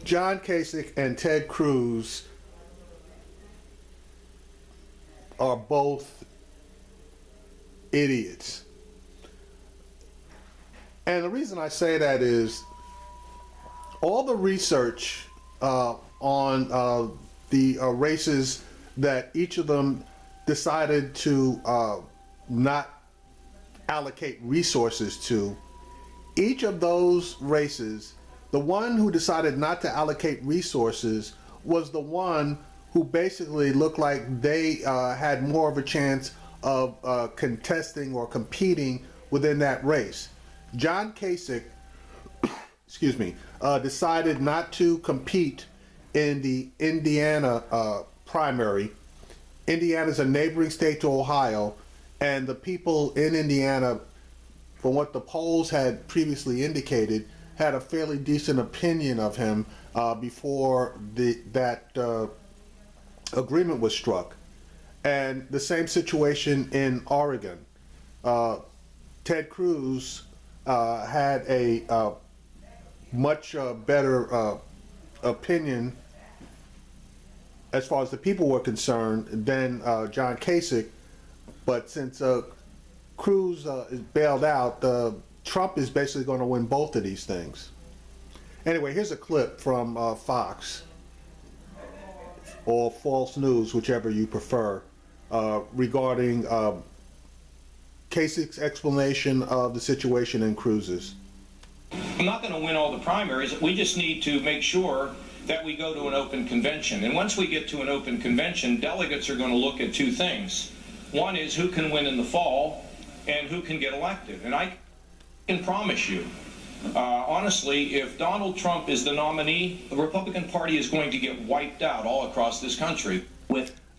John Kasich and Ted Cruz are both idiots. And the reason I say that is all the research on the races that each of them decided to not allocate resources to, each of those races, the one who decided not to allocate resources was the one who basically looked like they had more of a chance of contesting or competing within that race. John Kasich, excuse me, decided not to compete in the Indiana primary. Indiana is a neighboring state to Ohio, and the people in Indiana, from what the polls had previously indicated, had a fairly decent opinion of him before that agreement was struck. And the same situation in Oregon. Ted Cruz had a much better opinion as far as the people were concerned than John Kasich, but since Cruz is bailed out, Trump is basically going to win both of these things. Anyway, here's a clip from Fox, or False News, whichever you prefer, regarding Kasich's explanation of the situation in Cruz's. I'm not going to win all the primaries. We just need to make sure that we go to an open convention. And once we get to an open convention, delegates are going to look at two things. One is who can win in the fall and who can get elected. And I can promise you, honestly, if Donald Trump is the nominee, the Republican Party is going to get wiped out all across this country.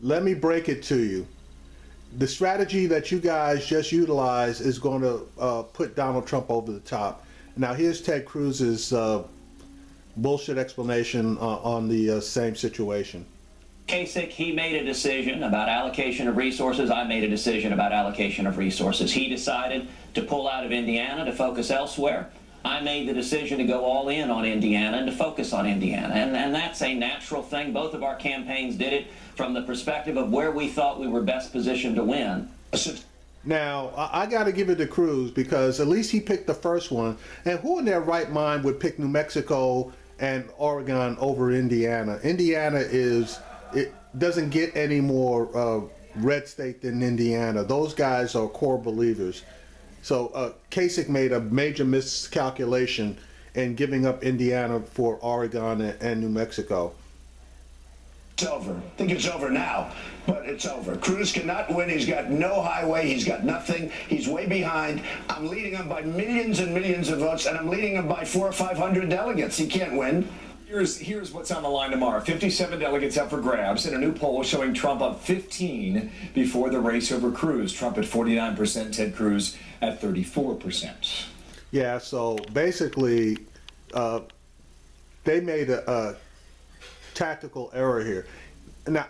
Let me break it to you. The strategy that you guys just utilized is going to put Donald Trump over the top. Now here's Ted Cruz's bullshit explanation on the same situation. Kasich, he made a decision about allocation of resources. I made a decision about allocation of resources. He decided to pull out of Indiana to focus elsewhere. I made the decision to go all in on Indiana and to focus on Indiana. And that's a natural thing. Both of our campaigns did it from the perspective of where we thought we were best positioned to win. Now, I got to give it to Cruz because at least he picked the first one. And who in their right mind would pick New Mexico and Oregon over Indiana? Indiana it doesn't get any more red state than Indiana. Those guys are core believers. So Kasich made a major miscalculation in giving up Indiana for Oregon and New Mexico. It's over. I think it's over now, but it's over. Cruz cannot win. He's got no highway. He's got nothing. He's way behind. I'm leading him by millions and millions of votes, and I'm leading him by 400 or 500 delegates. He can't win. Here's what's on the line tomorrow. 57 delegates up for grabs in a new poll showing Trump up 15 before the race over Cruz. Trump at 49%, Ted Cruz at 34%. Yeah, so basically they made a tactical error here. Now,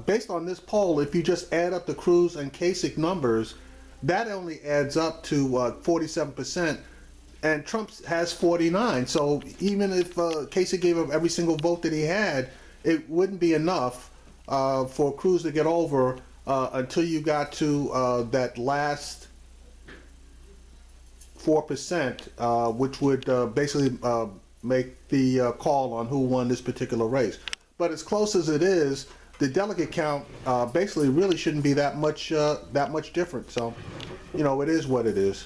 based on this poll, if you just add up the Cruz and Kasich numbers, that only adds up to 47%. And Trump has 49, so even if Kasich gave up every single vote that he had, it wouldn't be enough for Cruz to get over until you got to that last 4%, which would basically make the call on who won this particular race. But as close as it is, the delegate count basically really shouldn't be that much different. So, you know, it is what it is.